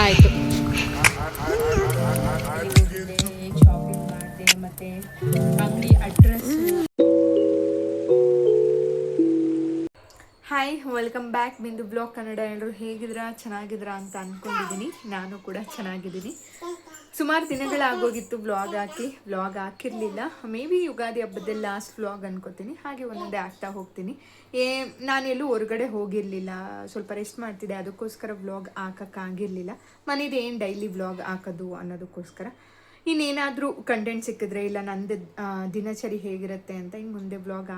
ಆಯಿತು. ಶಾಪಿಂಗ್ ಮಾಡಿದೆ ಮತ್ತು ಅಂಗಡಿ ಅಡ್ರೆಸ್ಸು. ಹಾಯ್, ವೆಲ್ಕಮ್ ಬ್ಯಾಕ್ ಬಿಂದು ಬ್ಲಾಗ್ ಕನ್ನಡ. ಎಲ್ಲರೂ ಹೇಗಿದ್ರಾ, ಚೆನ್ನಾಗಿದ್ರಾ ಅಂತ ಅಂದ್ಕೊಂಡಿದ್ದೀನಿ. ನಾನು ಕೂಡ ಚೆನ್ನಾಗಿದ್ದೀನಿ. ಸುಮಾರು ದಿನಗಳಾಗೋಗಿತ್ತು ವ್ಲಾಗ್ ಹಾಕಿರಲಿಲ್ಲ. ಮೇ ಬಿ ಯುಗಾದಿ ಹಬ್ಬದಲ್ಲಿ ಲಾಸ್ಟ್ ವ್ಲಾಗ್ ಅನ್ಕೋತೀನಿ. ಹಾಗೆ ಒಂದೊಂದೇ ಆಗ್ತಾ ಹೋಗ್ತೀನಿ. ನಾನೆಲ್ಲೂ ಹೊರಗಡೆ ಹೋಗಿರಲಿಲ್ಲ, ಸ್ವಲ್ಪ ರೆಸ್ಟ್ ಮಾಡ್ತಿದ್ದೆ, ಅದಕ್ಕೋಸ್ಕರ ವ್ಲಾಗ್ ಹಾಕೋಕ್ಕಾಗಿರಲಿಲ್ಲ. ಮನೇದು ಏನು ಡೈಲಿ ವ್ಲಾಗ್ ಹಾಕೋದು ಅನ್ನೋದಕ್ಕೋಸ್ಕರ. ಇನ್ನೇನಾದರೂ ಕಂಟೆಂಟ್ ಸಿಕ್ಕಿದ್ರೆ, ಇಲ್ಲ ನಂದು ದಿನಚರಿ ಹೇಗಿರುತ್ತೆ ಅಂತ ಇನ್ನು ಮುಂದೆ ವ್ಲಾಗ್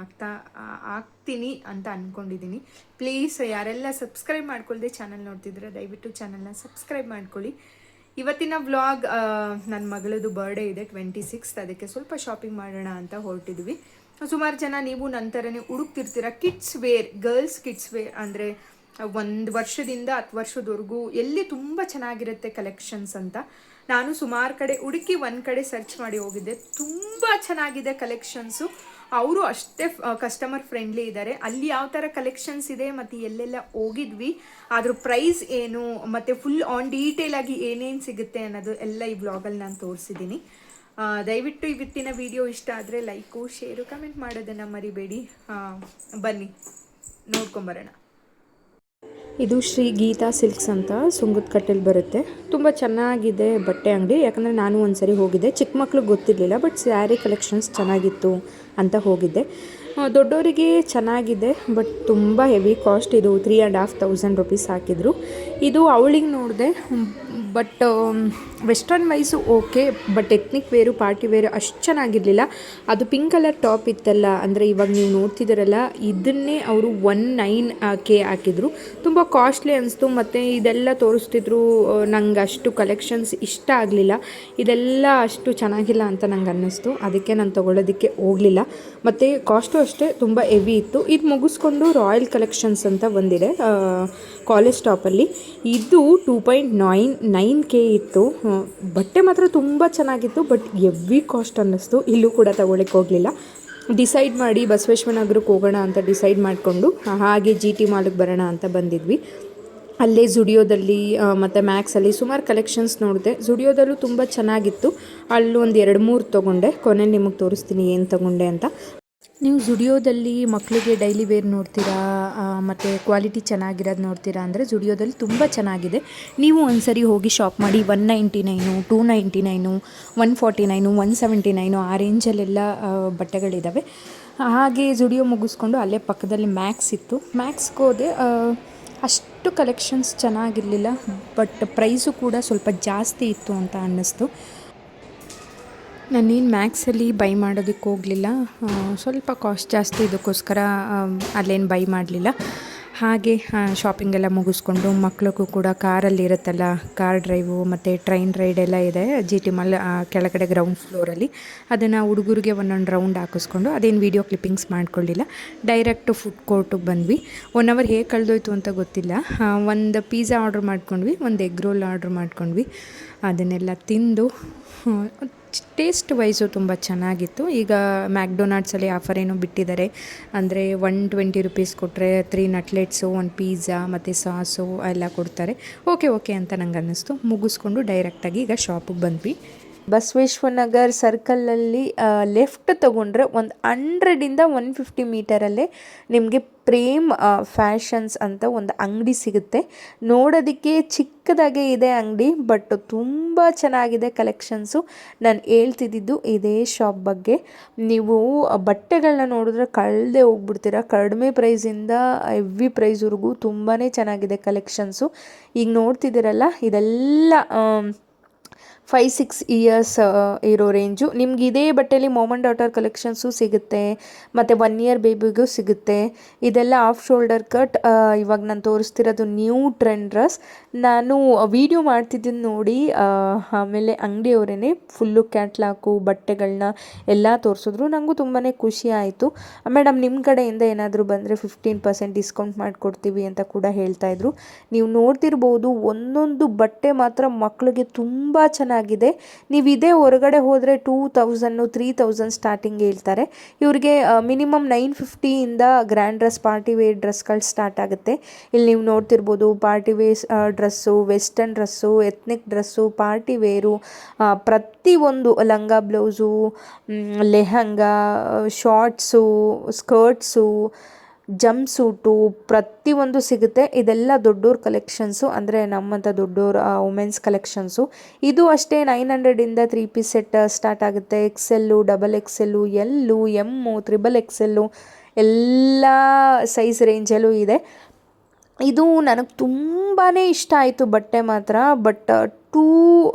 ಆಗ್ತೀನಿ ಅಂತ ಅಂದ್ಕೊಂಡಿದ್ದೀನಿ. ಪ್ಲೀಸ್ ಯಾರೆಲ್ಲ ಸಬ್ಸ್ಕ್ರೈಬ್ ಮಾಡ್ಕೊಳ್ದೆ ಚಾನಲ್ ನೋಡ್ತಿದ್ರೆ ದಯವಿಟ್ಟು ಚಾನಲ್ನ ಸಬ್ಸ್ಕ್ರೈಬ್ ಮಾಡ್ಕೊಳ್ಳಿ. ಇವತ್ತಿನ ವ್ಲಾಗ್ ನನ್ನ ಮಗಳದು ಬರ್ಡೇ ಇದೆ 26th. ಅದಕ್ಕೆ ಸ್ವಲ್ಪ ಶಾಪಿಂಗ್ ಮಾಡೋಣ ಅಂತ ಹೊರಟಿದ್ವಿ. ಸುಮಾರು ಜನ ನೀವು ನಂತರನೇ ಹುಡುಕ್ತಿರ್ತೀರ kids wear, girls kids wear ಅಂದರೆ 1 ವರ್ಷದಿಂದ 10 ವರ್ಷದವರೆಗೂ ಎಲ್ಲಿ ತುಂಬ ಚೆನ್ನಾಗಿರುತ್ತೆ ಕಲೆಕ್ಷನ್ಸ್ ಅಂತ. ನಾನು ಸುಮಾರು ಕಡೆ ಹುಡುಕಿ ಒಂದು ಕಡೆ ಸರ್ಚ್ ಮಾಡಿ ಹೋಗಿದ್ದೆ. ತುಂಬ ಚೆನ್ನಾಗಿದೆ ಕಲೆಕ್ಷನ್ಸು. ಅವರು ಅಷ್ಟೇ ಕಸ್ಟಮರ್ ಫ್ರೆಂಡ್ಲಿ ಇದ್ದಾರೆ. ಅಲ್ಲಿ ಯಾವ ಥರ ಕಲೆಕ್ಷನ್ಸ್ ಇದೆ ಮತ್ತು ಎಲ್ಲೆಲ್ಲ ಹೋಗಿದ್ವಿ, ಅದ್ರ ಪ್ರೈಸ್ ಏನು ಮತ್ತು ಫುಲ್ ಆನ್ ಡೀಟೇಲ್ ಆಗಿ ಏನೇನು ಸಿಗುತ್ತೆ ಅನ್ನೋದು ಎಲ್ಲ ಈ ವ್ಲಾಗಲ್ಲಿ ನಾನು ತೋರಿಸಿದ್ದೀನಿ. ದಯವಿಟ್ಟು ಇವತ್ತಿನ ವಿಡಿಯೋ ಇಷ್ಟ ಆದರೆ ಲೈಕು, ಶೇರು, ಕಮೆಂಟ್ ಮಾಡೋದನ್ನು ಮರಿಬೇಡಿ. ಬನ್ನಿ ನೋಡ್ಕೊಂಬರೋಣ. ಇದು ಶ್ರೀ ಗೀತಾ ಸಿಲ್ಕ್ಸ್ ಅಂತ ಸುಂಗದ ಕಟ್ಟೆಲಿ ಬರುತ್ತೆ. ತುಂಬ ಚೆನ್ನಾಗಿದೆ ಬಟ್ಟೆ ಅಂಗಡಿ. ಯಾಕಂದರೆ ನಾನು ಒಂದ್ಸರಿ ಹೋಗಿದ್ದೆ, ಚಿಕ್ಕ ಮಕ್ಳಿಗೆ ಗೊತ್ತಿರಲಿಲ್ಲ, ಬಟ್ ಸ್ಯಾರಿ ಕಲೆಕ್ಷನ್ಸ್ ಚೆನ್ನಾಗಿತ್ತು ಅಂತ ಹೋಗಿದ್ದೆ. ದೊಡ್ಡವರಿಗೆ ಚೆನ್ನಾಗಿದೆ, ಬಟ್ ತುಂಬ ಹೆವಿ ಕಾಸ್ಟ್. ಇದು 3,500 rupees ಹಾಕಿದ್ರು. ಇದು ಅವಳಿಗೆ ನೋಡಿದೆ, but western wise okay, but ethnic wear, party wear ಅಷ್ಟು ಚೆನ್ನಾಗಿರಲಿಲ್ಲ. ಅದು ಪಿಂಕ್ ಕಲರ್ ಟಾಪ್ ಇತ್ತಲ್ಲ, ಅಂದರೆ ಇವಾಗ ನೀವು ನೋಡ್ತಿದ್ದೀರಲ್ಲ, ಇದನ್ನೇ ಅವರು 19K ಹಾಕಿದ್ರು. ತುಂಬ ಕಾಸ್ಟ್ಲಿ ಅನಿಸ್ತು. ಮತ್ತು ಇದೆಲ್ಲ ತೋರಿಸ್ತಿದ್ರು, ನಂಗೆ ಅಷ್ಟು ಕಲೆಕ್ಷನ್ಸ್ ಇಷ್ಟ ಆಗಲಿಲ್ಲ. ಇದೆಲ್ಲ ಅಷ್ಟು ಚೆನ್ನಾಗಿಲ್ಲ ಅಂತ ನಂಗೆ ಅನ್ನಿಸ್ತು. ಅದಕ್ಕೆ ನಾನು ತೊಗೊಳ್ಳೋದಕ್ಕೆ ಹೋಗಲಿಲ್ಲ. ಮತ್ತು ಕಾಸ್ಟು ಅಷ್ಟೇ ತುಂಬ ಹೆವಿ ಇತ್ತು. ಇದು ಮುಗಿಸ್ಕೊಂಡು ರಾಯಲ್ ಕಲೆಕ್ಷನ್ಸ್ ಅಂತ ಬಂದಿದೆ ಕಾಲೇಜ್ ಸ್ಟಾಪಲ್ಲಿ. ಇದು 2.99K ಇತ್ತು. ಬಟ್ಟೆ ಮಾತ್ರ ತುಂಬ ಚೆನ್ನಾಗಿತ್ತು, ಬಟ್ ಹೆವಿ ಕಾಸ್ಟ್ ಅನ್ನಿಸ್ತು. ಇಲ್ಲೂ ಕೂಡ ತಗೊಳ್ಳೋಕ್ಕೆ ಹೋಗಲಿಲ್ಲ. ಡಿಸೈಡ್ ಮಾಡಿ ಬಸವೇಶ್ವರ ನಗರಕ್ಕೆ ಹೋಗೋಣ ಅಂತ ಡಿಸೈಡ್ ಮಾಡಿಕೊಂಡು ಹಾಗೆ GT ಮಾಲ್ಗೆ ಬರೋಣ ಅಂತ ಬಂದಿದ್ವಿ. ಅಲ್ಲೇ ಜುಡಿಯೋದಲ್ಲಿ ಮತ್ತು ಮ್ಯಾಕ್ಸಲ್ಲಿ ಸುಮಾರು ಕಲೆಕ್ಷನ್ಸ್ ನೋಡಿದೆ. ಜುಡಿಯೋದಲ್ಲೂ ತುಂಬ ಚೆನ್ನಾಗಿತ್ತು. ಅಲ್ಲೂ ಒಂದು 2-3 ತೊಗೊಂಡೆ. ಕೊನೆಯಲ್ಲಿ ನಿಮಗೆ ತೋರಿಸ್ತೀನಿ ಏನು ತೊಗೊಂಡೆ ಅಂತ. ನೀವು ಜುಡಿಯೋದಲ್ಲಿ ಮಕ್ಕಳಿಗೆ ಡೈಲಿ ವೇರ್ ನೋಡ್ತೀರಾ ಮತ್ತು ಕ್ವಾಲಿಟಿ ಚೆನ್ನಾಗಿರೋದು ನೋಡ್ತೀರಾ ಅಂದರೆ ಜುಡಿಯೋದಲ್ಲಿ ತುಂಬ ಚೆನ್ನಾಗಿದೆ. ನೀವು ಒಂದ್ಸರಿ ಹೋಗಿ ಶಾಪ್ ಮಾಡಿ. 199, 299, 149, 179 ಆ ರೇಂಜಲ್ಲೆಲ್ಲ ಬಟ್ಟೆಗಳಿದ್ದಾವೆ. ಹಾಗೆ ಜುಡಿಯೋ ಮುಗಿಸ್ಕೊಂಡು ಅಲ್ಲೇ ಪಕ್ಕದಲ್ಲಿ ಮ್ಯಾಕ್ಸ್ ಇತ್ತು. ಮ್ಯಾಕ್ಸ್ಗೆ ಹೋದೆ. ಅಷ್ಟು ಕಲೆಕ್ಷನ್ಸ್ ಚೆನ್ನಾಗಿರಲಿಲ್ಲ, ಬಟ್ ಪ್ರೈಸು ಕೂಡ ಸ್ವಲ್ಪ ಜಾಸ್ತಿ ಇತ್ತು ಅಂತ ಅನ್ನಿಸ್ತು. ನಾನೇನು ಮ್ಯಾಕ್ಸಲ್ಲಿ ಬೈ ಮಾಡೋದಕ್ಕೆ ಹೋಗಲಿಲ್ಲ, ಸ್ವಲ್ಪ ಕಾಸ್ಟ್ ಜಾಸ್ತಿ, ಇದಕ್ಕೋಸ್ಕರ ಅಲ್ಲೇನು ಬೈ ಮಾಡಲಿಲ್ಲ. ಹಾಗೆ ಶಾಪಿಂಗೆಲ್ಲ ಮುಗಿಸ್ಕೊಂಡು ಮಕ್ಳಿಗೂ ಕೂಡ ಕಾರಲ್ಲಿ ಇರುತ್ತಲ್ಲ, ಕಾರ್ ಡ್ರೈವು ಮತ್ತು ಟ್ರೈನ್ ರೈಡ್ ಎಲ್ಲ ಇದೆ GT ಮಾಲ್ ಕೆಳಗಡೆ ಗ್ರೌಂಡ್ ಫ್ಲೋರಲ್ಲಿ. ಅದನ್ನು ಹುಡುಗರಿಗೆ ಒಂದೊಂದು ರೌಂಡ್ ಹಾಕಿಸ್ಕೊಂಡು ಅದೇನು ವೀಡಿಯೋ ಕ್ಲಿಪ್ಪಿಂಗ್ಸ್ ಮಾಡ್ಕೊಳ್ಳಿಲ್ಲ. ಡೈರೆಕ್ಟು ಫುಡ್ ಕೋರ್ಟಿಗೆ ಬಂದ್ವಿ. 1 hour ಹೇಗೆ ಕಳೆದೋಯ್ತು ಅಂತ ಗೊತ್ತಿಲ್ಲ. ಒಂದು ಪಿಜ್ಜಾ ಆರ್ಡ್ರ್ ಮಾಡ್ಕೊಂಡ್ವಿ, ಒಂದು ಎಗ್ ರೋಲ್ ಆರ್ಡ್ರ್ ಮಾಡ್ಕೊಂಡ್ವಿ. ಅದನ್ನೆಲ್ಲ ತಿಂದು ಟೇಸ್ಟ್ ವೈಸು ತುಂಬ ಚೆನ್ನಾಗಿತ್ತು. ಈಗ ಮ್ಯಾಕ್ಡೊನಾಲ್ಡ್ಸಲ್ಲಿ ಆಫರ್ ಏನೋ ಬಿಟ್ಟಿದ್ದಾರೆ, ಅಂದರೆ 120 rupees ಕೊಟ್ಟರೆ 3 ನಟ್ಲೆಟ್ಸು, 1 ಪಿಜ್ಜಾ ಮತ್ತು ಸಾಸು ಎಲ್ಲ ಕೊಡ್ತಾರೆ. ಓಕೆ ಅಂತ ನಂಗೆ ಅನ್ನಿಸ್ತು. ಮುಗಿಸ್ಕೊಂಡು ಡೈರೆಕ್ಟಾಗಿ ಈಗ ಶಾಪಿಗೆ ಬಂದ್ವಿ. ಬಸವೇಶ್ವರ ನಗರ್ ಸರ್ಕಲಲ್ಲಿ ಲೆಫ್ಟ್ ತೊಗೊಂಡ್ರೆ ಒಂದು 100ಇಂದ 150 ಮೀಟರಲ್ಲೇ ನಿಮಗೆ ಪ್ರೇಮ್ ಫ್ಯಾಷನ್ಸ್ ಅಂತ ಒಂದು ಅಂಗಡಿ ಸಿಗುತ್ತೆ. ನೋಡೋದಕ್ಕೆ ಚಿಕ್ಕದಾಗೆ ಇದೆ ಅಂಗಡಿ, ಬಟ್ ತುಂಬ ಚೆನ್ನಾಗಿದೆ ಕಲೆಕ್ಷನ್ಸು. ನಾನು ಹೇಳ್ತಿದ್ದಿದ್ದು ಇದೇ ಶಾಪ್ ಬಗ್ಗೆ. ನೀವು ಬಟ್ಟೆಗಳನ್ನ ನೋಡಿದ್ರೆ ಕಳೆದೇ ಹೋಗ್ಬಿಡ್ತೀರ. ಕಡಿಮೆ ಪ್ರೈಸಿಂದ ಹೆವಿ ಪ್ರೈಸ್ವರೆಗೂ ತುಂಬಾ ಚೆನ್ನಾಗಿದೆ ಕಲೆಕ್ಷನ್ಸು. ಈಗ ನೋಡ್ತಿದ್ದೀರಲ್ಲ, ಇದೆಲ್ಲ 5-6 ಇಯರ್ಸ್ ಇರೋ ರೇಂಜು. ನಿಮ್ಗೆ ಇದೇ ಬಟ್ಟೆಯಲ್ಲಿ ಮಾಮ್ ಆ್ಯಂಡ್ ಡಾಟರ್ ಕಲೆಕ್ಷನ್ಸು ಸಿಗುತ್ತೆ, ಮತ್ತು 1 year ಬೇಬಿಗೂ ಸಿಗುತ್ತೆ. ಇದೆಲ್ಲ ಆಫ್ ಶೋಲ್ಡರ್ ಕಟ್. ಇವಾಗ ನಾನು ತೋರಿಸ್ತಿರೋದು ನ್ಯೂ ಟ್ರೆಂಡ್ ಡ್ರೆಸ್. ನಾನು ವಿಡಿಯೋ ಮಾಡ್ತಿದ್ದೀನಿ ನೋಡಿ, ಆಮೇಲೆ ಅಂಗಡಿಯವರೇ ಫುಲ್ಲು ಕ್ಯಾಟ್ಲಾಕು ಬಟ್ಟೆಗಳನ್ನ ಎಲ್ಲ ತೋರಿಸಿದ್ರು. ನನಗೂ ತುಂಬಾ ಖುಷಿ ಆಯಿತು. ಮೇಡಮ್, ನಿಮ್ಮ ಕಡೆಯಿಂದ ಏನಾದರೂ ಬಂದರೆ 15% ಡಿಸ್ಕೌಂಟ್ ಮಾಡಿಕೊಡ್ತೀವಿ ಅಂತ ಕೂಡ ಹೇಳ್ತಾಯಿದ್ರು. ನೀವು ನೋಡ್ತಿರ್ಬೋದು, ಒಂದೊಂದು ಬಟ್ಟೆ ಮಾತ್ರ ಮಕ್ಕಳಿಗೆ ತುಂಬ ಚೆನ್ನಾಗಿ ಚೆನ್ನಾಗಿದೆ. ನೀವು ಇದೇ ಹೊರಗಡೆ ಹೋದರೆ 2000 3000 ಸ್ಟಾರ್ಟಿಂಗ್ ಹೇಳ್ತಾರೆ. ಇವ್ರಿಗೆ ಮಿನಿಮಮ್ 950ಇಂದ ಗ್ರ್ಯಾಂಡ್ ಡ್ರೆಸ್ ಪಾರ್ಟಿ ವೇರ್ ಡ್ರೆಸ್ಗಳು ಸ್ಟಾರ್ಟ್ ಆಗುತ್ತೆ. ಇಲ್ಲಿ ನೀವು ನೋಡ್ತಿರ್ಬೋದು party wear dress, western dress, ethnic dress, party wear, ಪ್ರತಿಯೊಂದು ಲಂಗ blouse, lehenga, shorts, skirts, jumpsuit ಪ್ರತಿಯೊಂದು ಸಿಗುತ್ತೆ. ಇದೆಲ್ಲ ದೊಡ್ಡೋರ ಕಲೆಕ್ಷನ್ಸು, ಅಂದರೆ ನಮ್ಮಂಥ ದೊಡ್ಡೋರ ವುಮೆನ್ಸ್ ಕಲೆಕ್ಷನ್ಸು. ಇದು ಅಷ್ಟೇ 900ಇಂದ 3 ಪೀಸ್ ಸೆಟ್ ಸ್ಟಾರ್ಟ್ ಆಗುತ್ತೆ. XL, XXL, L, M, XXL ಎಲ್ಲ ಸೈಜ್ ರೇಂಜಲ್ಲೂ ಇದೆ. ಇದು ನನಗೆ ತುಂಬಾ ಇಷ್ಟ ಆಯಿತು ಬಟ್ಟೆ ಮಾತ್ರ. ಬಟ್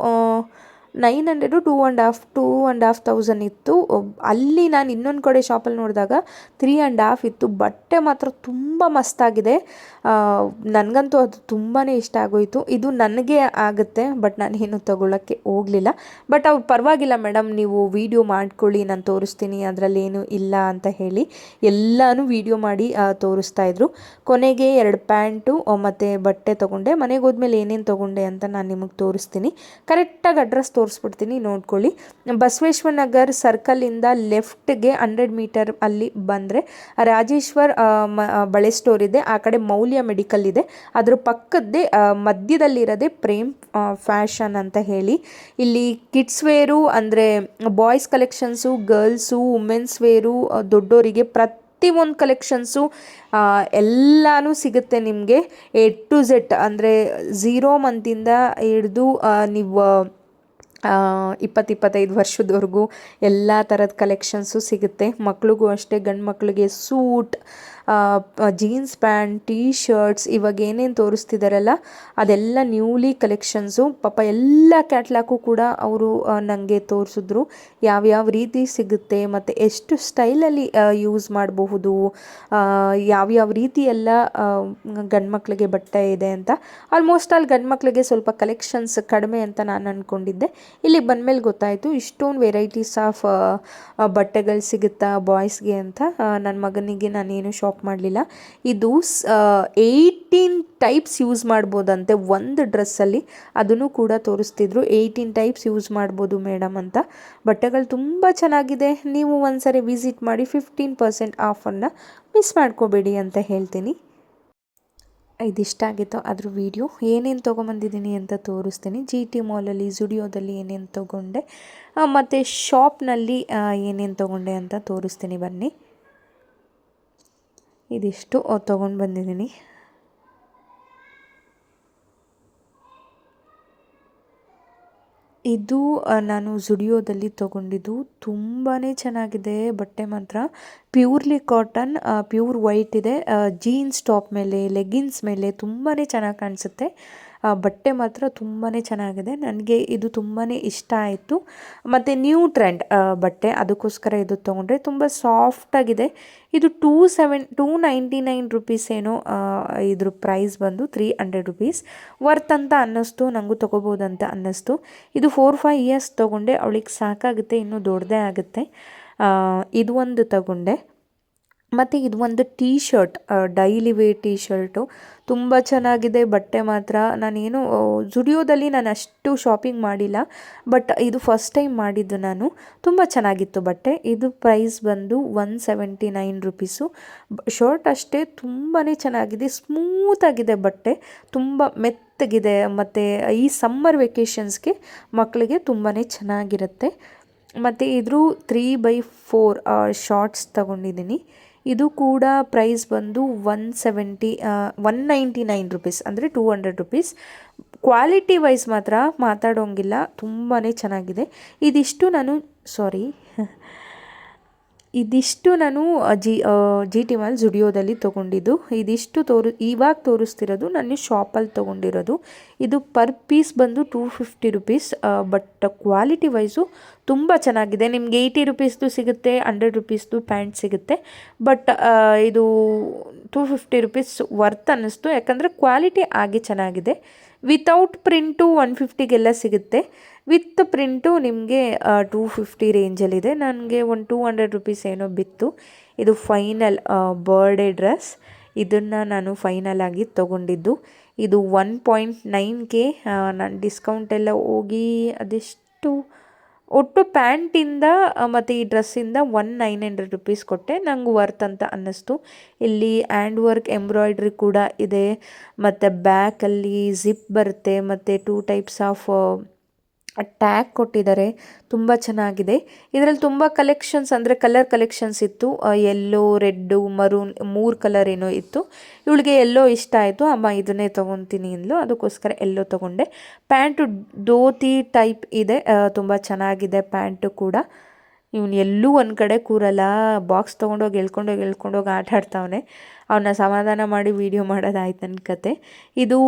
900 2,500 ಇತ್ತು. ಅಲ್ಲಿ ನಾನು ಇನ್ನೊಂದು ಕಡೆ ಶಾಪಲ್ಲಿ ನೋಡಿದಾಗ 3,500 ಇತ್ತು. ಬಟ್ಟೆ ಮಾತ್ರ ತುಂಬ ಮಸ್ತಾಗಿದೆ. ನನಗಂತೂ ಅದು ತುಂಬಾ ಇಷ್ಟ ಆಗೋಯಿತು. ಇದು ನನಗೆ ಆಗುತ್ತೆ, ಬಟ್ ನಾನೇನು ತೊಗೊಳ್ಳೋಕ್ಕೆ ಹೋಗಲಿಲ್ಲ. ಬಟ್ ಅವ್ರು ಪರವಾಗಿಲ್ಲ ಮೇಡಮ್, ನೀವು ವಿಡಿಯೋ ಮಾಡ್ಕೊಳ್ಳಿ, ನಾನು ತೋರಿಸ್ತೀನಿ, ಅದರಲ್ಲೇನು ಇಲ್ಲ ಅಂತ ಹೇಳಿ ಎಲ್ಲನೂ ವಿಡಿಯೋ ಮಾಡಿ ತೋರಿಸ್ತಾಯಿದ್ರು. ಕೊನೆಗೆ 2 ಪ್ಯಾಂಟು ಮತ್ತು ಬಟ್ಟೆ ತೊಗೊಂಡೆ. ಮನೆಗೆ ಹೋದ್ಮೇಲೆ ಏನೇನು ತೊಗೊಂಡೆ ಅಂತ ನಾನು ನಿಮಗೆ ತೋರಿಸ್ತೀನಿ. ಕರೆಕ್ಟಾಗಿ ಅಡ್ರೆಸ್ ತೋರಿಸ್ಬಿಡ್ತೀನಿ, ನೋಡ್ಕೊಳ್ಳಿ. ಬಸವೇಶ್ವರ ನಗರ್ ಸರ್ಕಲಿಂದ ಲೆಫ್ಟ್ಗೆ 100 ಮೀಟರ್ ಅಲ್ಲಿ ಬಂದರೆ ರಾಜೇಶ್ವರ್ ಬಳೆ ಸ್ಟೋರ್ ಇದೆ. ಆ ಕಡೆ ಮೌಲ್ಯ ಮೆಡಿಕಲ್ ಇದೆ. ಅದ್ರ ಪಕ್ಕದ್ದೇ ಮಧ್ಯದಲ್ಲಿರೋದೇ ಪ್ರೇಮ್ ಫ್ಯಾಷನ್ ಅಂತ ಹೇಳಿ. ಇಲ್ಲಿ ಕಿಡ್ಸ್ ವೇರು ಅಂದರೆ boys collections, girls, women's wear, ದೊಡ್ಡೋರಿಗೆ ಪ್ರತಿಯೊಂದು ಕಲೆಕ್ಷನ್ಸು ಎಲ್ಲನೂ ಸಿಗುತ್ತೆ ನಿಮಗೆ. A to Z ಅಂದರೆ 0 ಮಂತಿಂದ ಹಿಡಿದು ನೀವು 20-25 ವರ್ಷದವರೆಗೂ ಎಲ್ಲ ಥರದ ಕಲೆಕ್ಷನ್ಸು ಸಿಗುತ್ತೆ. ಮಕ್ಳಿಗೂ ಅಷ್ಟೇ, ಗಂಡು ಮಕ್ಕಳಿಗೆ suit, jeans pant, T shirts, ಇವಾಗ ಏನೇನು ತೋರಿಸ್ತಿದ್ದಾರಲ್ಲ ಅದೆಲ್ಲ ನ್ಯೂಲಿ ಕಲೆಕ್ಷನ್ಸು. ಪಾಪ ಎಲ್ಲ ಕ್ಯಾಟ್ಲಾಗು ಕೂಡ ಅವರು ನನಗೆ ತೋರಿಸಿದ್ರು ಯಾವ್ಯಾವ ರೀತಿ ಸಿಗುತ್ತೆ ಮತ್ತು ಎಷ್ಟು ಸ್ಟೈಲಲ್ಲಿ ಯೂಸ್ ಮಾಡಬಹುದು, ಯಾವ್ಯಾವ ರೀತಿ ಎಲ್ಲ ಗಂಡು ಮಕ್ಕಳಿಗೆ ಬಟ್ಟೆ ಇದೆ ಅಂತ. ಆಲ್ಮೋಸ್ಟ್ ಅಲ್ಲಿ ಗಂಡು ಮಕ್ಕಳಿಗೆ ಸ್ವಲ್ಪ ಕಲೆಕ್ಷನ್ಸ್ ಕಡಿಮೆ ಅಂತ ನಾನು ಅಂದ್ಕೊಂಡಿದ್ದೆ. ಇಲ್ಲಿಗೆ ಬಂದಮೇಲೆ ಗೊತ್ತಾಯಿತು ಇಷ್ಟೊಂದು ವೆರೈಟೀಸ್ ಆಫ್ ಬಟ್ಟೆಗಳು ಸಿಗುತ್ತಾ ಬಾಯ್ಸ್ಗೆ ಅಂತ. ನನ್ನ ಮಗನಿಗೆ ನಾನೇನು ಶಾಪ್ ಮಾಡಲಿಲ್ಲ. ಇದು 18 ಟೈಪ್ಸ್ ಯೂಸ್ ಮಾಡ್ಬೋದಂತೆ ಒಂದು ಡ್ರೆಸ್ಸಲ್ಲಿ, ಅದನ್ನು ಕೂಡ ತೋರಿಸ್ತಿದ್ರು. 18 ಟೈಪ್ಸ್ ಯೂಸ್ ಮಾಡ್ಬೋದು ಮೇಡಮ್ ಅಂತ. ಬಟ್ಟೆಗಳು ತುಂಬ ಚೆನ್ನಾಗಿದೆ. ನೀವು ಒಂದ್ಸರಿ ವಿಸಿಟ್ ಮಾಡಿ 15% ಆಫನ್ನು ಮಿಸ್ ಮಾಡ್ಕೋಬೇಡಿ ಅಂತ ಹೇಳ್ತೀನಿ. ಇದಿಷ್ಟ ಆಗಿತ್ತು ಅದ್ರ ವಿಡಿಯೋ. ಏನೇನು ತೊಗೊಂಬಂದಿದ್ದೀನಿ ಅಂತ ತೋರಿಸ್ತೀನಿ. GT ಮಾಲಲ್ಲಿ, ಜುಡಿಯೋದಲ್ಲಿ ಏನೇನು ತೊಗೊಂಡೆ ಮತ್ತು ಶಾಪ್ನಲ್ಲಿ ಏನೇನು ತೊಗೊಂಡೆ ಅಂತ ತೋರಿಸ್ತೀನಿ ಬನ್ನಿ. ಇದಿಷ್ಟು ತೊಗೊಂಡು ಬಂದಿದ್ದೀನಿ. ಇದು ನಾನು ಜುಡಿಯೋದಲ್ಲಿ ತೊಗೊಂಡಿದ್ದು. ತುಂಬಾ ಚೆನ್ನಾಗಿದೆ ಬಟ್ಟೆ ಮಾತ್ರ. ಪ್ಯೂರ್ಲಿ ಕಾಟನ್, ಪ್ಯೂರ್ ವೈಟ್ ಇದೆ. ಜೀನ್ಸ್ ಟಾಪ್ ಮೇಲೆ, ಲೆಗ್ಗಿನ್ಸ್ ಮೇಲೆ ತುಂಬಾ ಚೆನ್ನಾಗಿ ಕಾಣಿಸುತ್ತೆ. ಬಟ್ಟೆ ಮಾತ್ರ ತುಂಬಾ ಚೆನ್ನಾಗಿದೆ. ನನಗೆ ಇದು ತುಂಬಾ ಇಷ್ಟ ಆಯಿತು. ಮತ್ತು ನ್ಯೂ ಟ್ರೆಂಡ್ ಬಟ್ಟೆ, ಅದಕ್ಕೋಸ್ಕರ ಇದು ತೊಗೊಂಡ್ರೆ. ತುಂಬ ಸಾಫ್ಟಾಗಿದೆ. ಇದು 299 ರುಪೀಸ್ ಏನೋ ಇದ್ರ ಪ್ರೈಸ್ ಬಂದು 300 ರುಪೀಸ್. ವರ್ತ್ ಅಂತ ಅನ್ನಿಸ್ತು, ನನಗೂ ತೊಗೋಬೋದಂತ ಅನ್ನಿಸ್ತು. ಇದು 4-5 ಇಯರ್ಸ್ ತೊಗೊಂಡೆ, ಅವಳಿಗೆ ಸಾಕಾಗುತ್ತೆ, ಇನ್ನೂ ದೊಡ್ಡದೇ ಆಗುತ್ತೆ. ಇದು ಒಂದು ತಗೊಂಡೆ. ಮತ್ತು ಇದು ಒಂದು T shirt, daily wear T shirt. ತುಂಬ ಚೆನ್ನಾಗಿದೆ ಬಟ್ಟೆ ಮಾತ್ರ. ನಾನೇನು ಜುಡಿಯೋದಲ್ಲಿ ನಾನು ಅಷ್ಟು ಶಾಪಿಂಗ್ ಮಾಡಿಲ್ಲ, ಬಟ್ ಇದು ಫಸ್ಟ್ ಟೈಮ್ ಮಾಡಿದ್ದು ನಾನು. ತುಂಬ ಚೆನ್ನಾಗಿತ್ತು ಬಟ್ಟೆ. ಇದು ಪ್ರೈಸ್ ಬಂದು 179 ರುಪೀಸು. ಶರ್ಟ್ ಅಷ್ಟೇ ತುಂಬಾ ಚೆನ್ನಾಗಿದೆ, ಸ್ಮೂತಾಗಿದೆ ಬಟ್ಟೆ, ತುಂಬ ಮೆತ್ತಗಿದೆ. ಮತ್ತು ಈ ಸಮ್ಮರ್ ವೆಕೇಷನ್ಸ್ಗೆ ಮಕ್ಕಳಿಗೆ ತುಂಬಾ ಚೆನ್ನಾಗಿರುತ್ತೆ. ಮತ್ತು ಇದ್ರ 3/4 ಶಾರ್ಟ್ಸ್ ತಗೊಂಡಿದ್ದೀನಿ. ಇದು ಕೂಡ ಪ್ರೈಸ್ ಬಂದು 199 ರುಪೀಸ್, ಅಂದರೆ 200 ರುಪೀಸ್. ಕ್ವಾಲಿಟಿ ವೈಸ್ ಮಾತ್ರ ಮಾತಾಡೋಂಗಿಲ್ಲ, ತುಂಬಾ ಚೆನ್ನಾಗಿದೆ. ಇದಿಷ್ಟು ನಾನು GT ಮಾಲ್ ಜುಡಿಯೋದಲ್ಲಿ ತೊಗೊಂಡಿದ್ದು. ಇದಿಷ್ಟು ಇವಾಗ ತೋರಿಸ್ತಿರೋದು ನಾನು ಶಾಪಲ್ಲಿ ತೊಗೊಂಡಿರೋದು. ಇದು ಪರ್ ಪೀಸ್ ಬಂದು 250 ರುಪೀಸ್. ಬಟ್ ಕ್ವಾಲಿಟಿ ವೈಸು ತುಂಬ ಚೆನ್ನಾಗಿದೆ. ನಿಮ್ಗೆ 80 ರುಪೀಸ್ದು ಸಿಗುತ್ತೆ, 100 ರುಪೀಸ್ದು ಪ್ಯಾಂಟ್ ಸಿಗುತ್ತೆ. ಬಟ್ ಇದು 250 ರುಪೀಸ್ ವರ್ತ್ ಅನ್ನಿಸ್ತು, ಯಾಕಂದರೆ ಕ್ವಾಲಿಟಿ ಆಗಿ ಚೆನ್ನಾಗಿದೆ. ವಿತೌಟ್ ಪ್ರಿಂಟು 150ಗೆಲ್ಲ ಸಿಗುತ್ತೆ. ವಿತ್ ಪ್ರಿಂಟು ನಿಮಗೆ 250 ರೇಂಜಲ್ಲಿದೆ. ನನಗೆ ಒಂದು 200 ರುಪೀಸ್ ಏನೋ ಬಿತ್ತು. ಇದು ಫೈನಲ್ ಬರ್ಡೇ ಡ್ರೆಸ್. ಇದನ್ನು ನಾನು ಫೈನಲ್ ಆಗಿ ತೊಗೊಂಡಿದ್ದು. ಇದು 1.9K. ನಾನು ಡಿಸ್ಕೌಂಟ್ ಎಲ್ಲ ಹೋಗಿ ಅದೆಷ್ಟು ಒಟ್ಟು ಪ್ಯಾಂಟಿಂದ ಮತ್ತು ಈ ಡ್ರೆಸ್ಸಿಂದ 1900 ರುಪೀಸ್ ಕೊಟ್ಟೆ. ನಂಗೆ ವರ್ತ್ ಅಂತ ಅನ್ನಿಸ್ತು. ಇಲ್ಲಿ ಹ್ಯಾಂಡ್ ವರ್ಕ್ ಎಂಬ್ರಾಯ್ಡ್ರಿ ಕೂಡ ಇದೆ, ಮತ್ತು ಬ್ಯಾಕಲ್ಲಿ ಜಿಪ್ ಬರುತ್ತೆ, ಮತ್ತು 2 ಟೈಪ್ಸ್ ಆಫ್ ಟ್ಯಾಗ್ ಕೊಟ್ಟಿದ್ದಾರೆ. ತುಂಬ ಚೆನ್ನಾಗಿದೆ. ಇದರಲ್ಲಿ ತುಂಬ ಕಲೆಕ್ಷನ್ಸ್ ಅಂದರೆ ಕಲರ್ ಕಲೆಕ್ಷನ್ಸ್ ಇತ್ತು. ಯೆಲ್ಲೋ, ರೆಡ್ಡು, ಮರೂನ್ 3 ಕಲರ್ ಏನೋ ಇತ್ತು. ಇವಳಿಗೆ ಎಲ್ಲೋ ಇಷ್ಟ ಆಯಿತು. ಅಮ್ಮ ಇದನ್ನೇ ತೊಗೊತೀನಿ ಅಂದ್ಲು, ಅದಕ್ಕೋಸ್ಕರ ಎಲ್ಲೋ ತೊಗೊಂಡೆ. ಪ್ಯಾಂಟು ಧೋತಿ ಟೈಪ್ ಇದೆ, ತುಂಬ ಚೆನ್ನಾಗಿದೆ ಪ್ಯಾಂಟು ಕೂಡ. ಇವನು ಎಲ್ಲೂ ಒಂದು ಕಡೆ ಕೂರಲ್ಲ, ಬಾಕ್ಸ್ ತೊಗೊಂಡೋಗಿ ಎಳ್ಕೊಂಡೋಗಿ ಆಟ ಆಡ್ತಾವನೆ. ಅವನ್ನ ಸಮಾಧಾನ ಮಾಡಿ ವಿಡಿಯೋ ಮಾಡೋದಾಯ್ತು ನನ್ನ ಕತೆ. ಇದು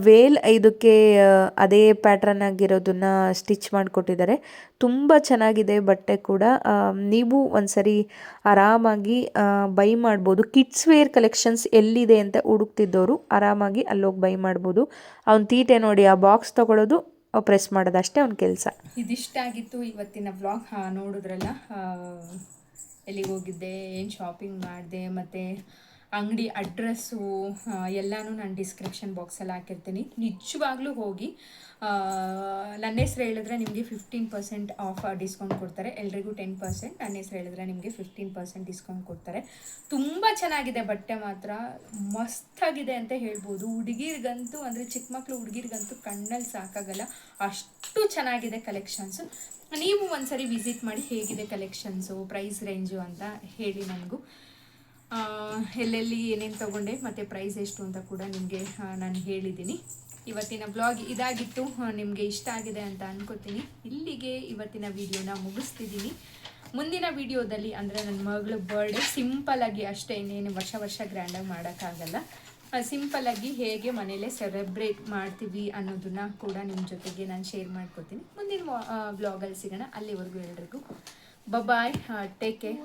ವೇಲ್, ಇದಕ್ಕೆ ಅದೇ ಪ್ಯಾಟ್ರನ್ ಆಗಿರೋದನ್ನ ಸ್ಟಿಚ್ ಮಾಡಿಕೊಟ್ಟಿದ್ದಾರೆ. ತುಂಬ ಚೆನ್ನಾಗಿದೆ ಬಟ್ಟೆ ಕೂಡ. ನೀವು ಒಂದ್ಸರಿ ಆರಾಮಾಗಿ ಬೈ ಮಾಡ್ಬೋದು. ಕಿಡ್ಸ್ ವೇರ್ ಕಲೆಕ್ಷನ್ಸ್ ಎಲ್ಲಿದೆ ಅಂತ ಹುಡುಕ್ತಿದ್ದವರು ಆರಾಮಾಗಿ ಅಲ್ಲೋಗಿ ಬೈ ಮಾಡ್ಬೋದು. ಅವ್ನ ತೀಟೆ ನೋಡಿ, ಆ ಬಾಕ್ಸ್ ತೊಗೊಳೋದು, ಪ್ರೆಸ್ ಮಾಡೋದು, ಅಷ್ಟೇ ಅವ್ನ ಕೆಲಸ. ಇದಿಷ್ಟ ಆಗಿತ್ತು ಇವತ್ತಿನ ವ್ಲಾಗ್. ನೋಡಿದ್ರಲ್ಲ ಎಲ್ಲಿಗೆ ಹೋಗಿದ್ದೆ, ಏನು ಶಾಪಿಂಗ್ ಮಾಡಿದೆ, ಮತ್ತು ಅಂಗಡಿ ಅಡ್ರೆಸ್ಸು ಎಲ್ಲನೂ ನಾನು ಡಿಸ್ಕ್ರಿಪ್ಷನ್ ಬಾಕ್ಸಲ್ಲಿ ಹಾಕಿರ್ತೀನಿ. ನಿಜವಾಗ್ಲೂ ಹೋಗಿ ನನ್ನ ಹೆಸ್ರು ಹೇಳಿದ್ರೆ ನಿಮಗೆ 15% ಆಫ್ ಡಿಸ್ಕೌಂಟ್ ಕೊಡ್ತಾರೆ. ಎಲ್ರಿಗೂ 10%, ನನ್ನ ಹೆಸ್ರು ಹೇಳಿದ್ರೆ ನಿಮಗೆ 15% ಡಿಸ್ಕೌಂಟ್ ಕೊಡ್ತಾರೆ. ತುಂಬ ಚೆನ್ನಾಗಿದೆ ಬಟ್ಟೆ, ಮಾತ್ರ ಮಸ್ತಾಗಿದೆ ಅಂತ ಹೇಳ್ಬೋದು. ಹುಡುಗಿರ್ಗಂತೂ ಅಂದರೆ ಚಿಕ್ಕ ಮಕ್ಕಳು ಹುಡುಗಿರ್ಗಂತೂ ಕಣ್ಣಲ್ಲಿ ಸಾಕಾಗಲ್ಲ, ಅಷ್ಟು ಚೆನ್ನಾಗಿದೆ ಕಲೆಕ್ಷನ್ಸು. ನೀವು ಒಂದ್ಸರಿ ವಿಸಿಟ್ ಮಾಡಿ ಹೇಗಿದೆ ಕಲೆಕ್ಷನ್ಸು, ಪ್ರೈಸ್ ರೇಂಜು ಅಂತ ಹೇಳಿ ನನಗೂ. ಎಲ್ಲೆಲ್ಲಿ ಏನೇನು ತೊಗೊಂಡೆ ಮತ್ತು ಪ್ರೈಸ್ ಎಷ್ಟು ಅಂತ ಕೂಡ ನಿಮಗೆ ನಾನು ಹೇಳಿದ್ದೀನಿ. ಇವತ್ತಿನ ಬ್ಲಾಗ್ ಇದಾಗಿತ್ತು. ನಿಮಗೆ ಇಷ್ಟ ಆಗಿದೆ ಅಂತ ಅನ್ಕೋತೀನಿ. ಇಲ್ಲಿಗೆ ಇವತ್ತಿನ ವಿಡಿಯೋನ ಮುಗಿಸ್ತಿದ್ದೀನಿ. ಮುಂದಿನ ವಿಡಿಯೋದಲ್ಲಿ ಅಂದರೆ ನನ್ನ ಮಗಳ ಬರ್ಡೇ ಸಿಂಪಲ್ಲಾಗಿ ಅಷ್ಟೇ, ಇನ್ನೇನು ವರ್ಷ ಗ್ರ್ಯಾಂಡಾಗಿ ಮಾಡೋಕ್ಕಾಗಲ್ಲ. ಸಿಂಪಲ್ಲಾಗಿ ಹೇಗೆ ಮನೇಲೇ ಸೆಲೆಬ್ರೇಟ್ ಮಾಡ್ತೀವಿ ಅನ್ನೋದನ್ನ ಕೂಡ ನಿಮ್ಮ ಜೊತೆಗೆ ನಾನು ಶೇರ್ ಮಾಡ್ಕೊತೀನಿ. ಮುಂದಿನ ಬ್ಲಾಗಲ್ಲಿ ಸಿಗೋಣ. ಅಲ್ಲಿವರೆಗೂ ಎಲ್ರಿಗೂ ಬಾಯ್, ಟೇಕ್ ಕೇರ್.